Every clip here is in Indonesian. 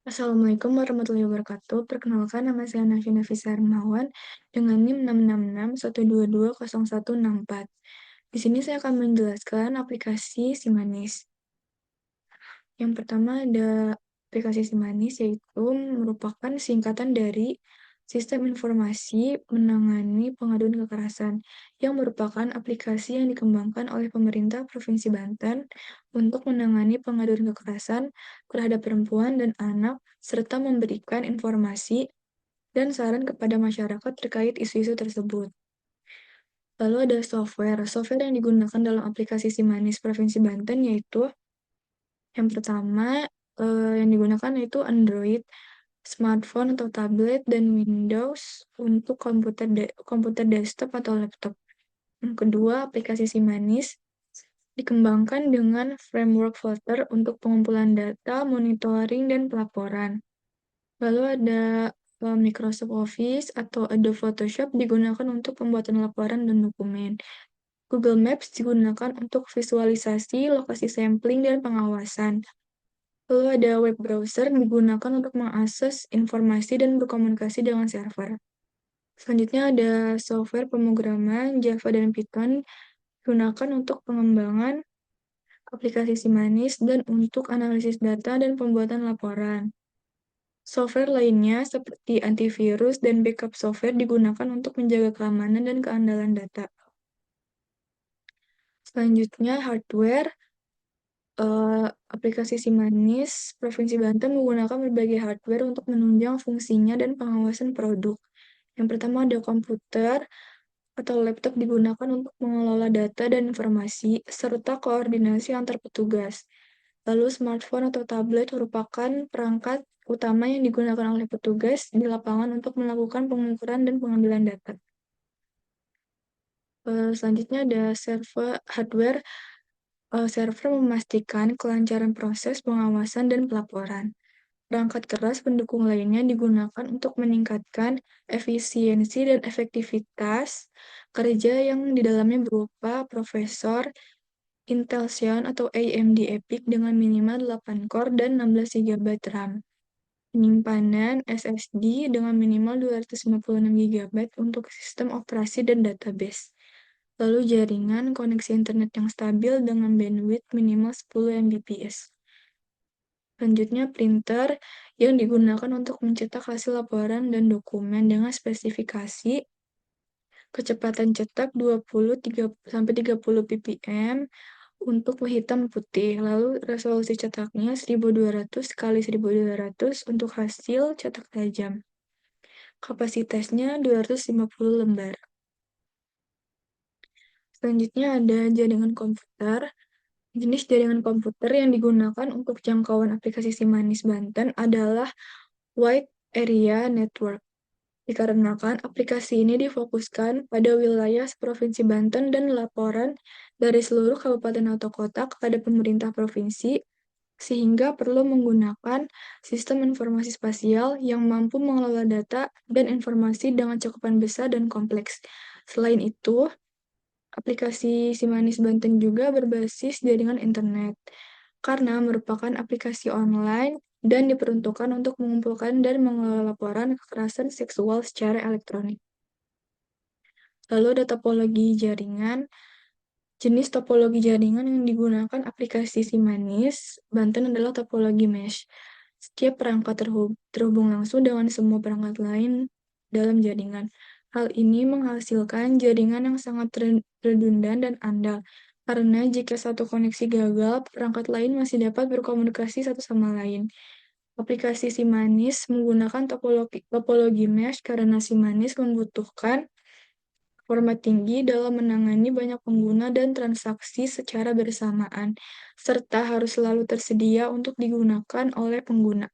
Assalamualaikum warahmatullahi wabarakatuh. Perkenalkan, nama saya Nafi Nafisa Hermawan dengan NIM 666122164. Di sini saya akan menjelaskan aplikasi Simanis. Yang pertama ada aplikasi Simanis, yaitu merupakan singkatan dari Sistem Informasi Menangani Pengaduan Kekerasan, yang merupakan aplikasi yang dikembangkan oleh pemerintah Provinsi Banten untuk menangani pengaduan kekerasan terhadap perempuan dan anak, serta memberikan informasi dan saran kepada masyarakat terkait isu-isu tersebut. Lalu ada software. Software yang digunakan dalam aplikasi Simanis Provinsi Banten yaitu yang pertama, yang digunakan yaitu Android, smartphone atau tablet, dan Windows untuk komputer desktop atau laptop. Yang kedua, aplikasi Simanis dikembangkan dengan framework Flutter untuk pengumpulan data, monitoring, dan pelaporan. Lalu ada Microsoft Office atau Adobe Photoshop digunakan untuk pembuatan laporan dan dokumen. Google Maps digunakan untuk visualisasi, lokasi sampling, dan pengawasan. Lalu ada web browser digunakan untuk mengakses informasi dan berkomunikasi dengan server. Selanjutnya ada software pemrograman Java dan Python digunakan untuk pengembangan aplikasi Simanis dan untuk analisis data dan pembuatan laporan. Software lainnya seperti antivirus dan backup software digunakan untuk menjaga keamanan dan keandalan data. Selanjutnya hardware. Aplikasi Simanis Provinsi Banten menggunakan berbagai hardware untuk menunjang fungsinya dan pengawasan produk. Yang pertama ada komputer atau laptop digunakan untuk mengelola data dan informasi, serta koordinasi antar petugas. Lalu smartphone atau tablet merupakan perangkat utama yang digunakan oleh petugas di lapangan untuk melakukan pengukuran dan pengambilan data. Selanjutnya ada server hardware. Server memastikan kelancaran proses pengawasan dan pelaporan. Perangkat keras pendukung lainnya digunakan untuk meningkatkan efisiensi dan efektivitas kerja yang di dalamnya berupa prosesor Intel Xeon atau AMD EPYC dengan minimal 8 core dan 16 GB RAM. Penyimpanan SSD dengan minimal 256 GB untuk sistem operasi dan database. Lalu jaringan koneksi internet yang stabil dengan bandwidth minimal 10 Mbps. Selanjutnya printer yang digunakan untuk mencetak hasil laporan dan dokumen dengan spesifikasi kecepatan cetak 20-30 ppm untuk hitam putih. Lalu resolusi cetaknya 1200 kali 1200 untuk hasil cetak tajam. Kapasitasnya 250 lembar. Selanjutnya ada jaringan komputer. Jenis jaringan komputer yang digunakan untuk jangkauan aplikasi Simanis Banten adalah Wide Area Network. Dikarenakan aplikasi ini difokuskan pada wilayah Provinsi Banten dan laporan dari seluruh kabupaten atau kota kepada pemerintah provinsi, sehingga perlu menggunakan sistem informasi spasial yang mampu mengelola data dan informasi dengan cakupan besar dan kompleks. Selain itu, aplikasi Simanis Banten juga berbasis jaringan internet, karena merupakan aplikasi online dan diperuntukkan untuk mengumpulkan dan mengelola laporan kekerasan seksual secara elektronik. Lalu ada topologi jaringan. Jenis topologi jaringan yang digunakan aplikasi Simanis Banten adalah topologi mesh. Setiap perangkat terhubung langsung dengan semua perangkat lain dalam jaringan. Hal ini menghasilkan jaringan yang sangat redundan dan andal, karena jika satu koneksi gagal, perangkat lain masih dapat berkomunikasi satu sama lain. Aplikasi Simanis menggunakan topologi mesh karena Simanis membutuhkan performa tinggi dalam menangani banyak pengguna dan transaksi secara bersamaan, serta harus selalu tersedia untuk digunakan oleh pengguna.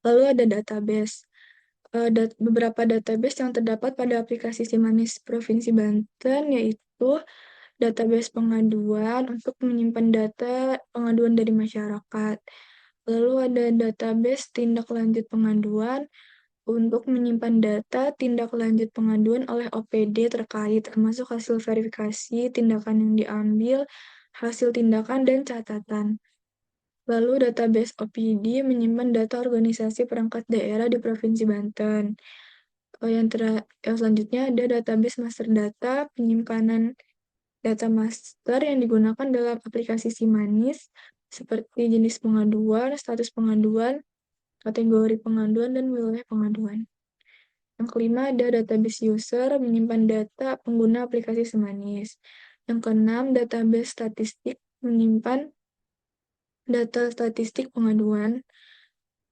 Lalu ada database. Beberapa database yang terdapat pada aplikasi Simanis Provinsi Banten yaitu database pengaduan untuk menyimpan data pengaduan dari masyarakat. Lalu ada database tindak lanjut pengaduan untuk menyimpan data tindak lanjut pengaduan oleh OPD terkait, termasuk hasil verifikasi tindakan yang diambil, hasil tindakan, dan catatan. Lalu database OPD menyimpan data organisasi perangkat daerah di Provinsi Banten. Yang selanjutnya ada database master data, penyimpanan data master yang digunakan dalam aplikasi Simanis, seperti jenis pengaduan, status pengaduan, kategori pengaduan, dan wilayah pengaduan. Yang kelima ada database user, menyimpan data pengguna aplikasi Simanis. Yang keenam, database statistik, menyimpan data statistik pengaduan,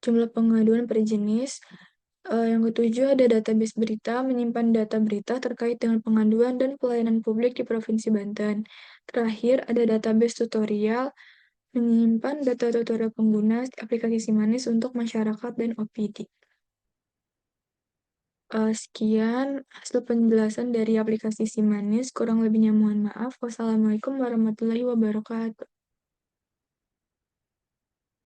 jumlah pengaduan per jenis. Yang ketujuh ada database berita, menyimpan data berita terkait dengan pengaduan dan pelayanan publik di Provinsi Banten. Terakhir ada database tutorial, menyimpan data tutorial pengguna aplikasi Simanis untuk masyarakat dan OPD. Sekian hasil penjelasan dari aplikasi Simanis. Kurang lebihnya mohon maaf. Wassalamualaikum warahmatullahi wabarakatuh.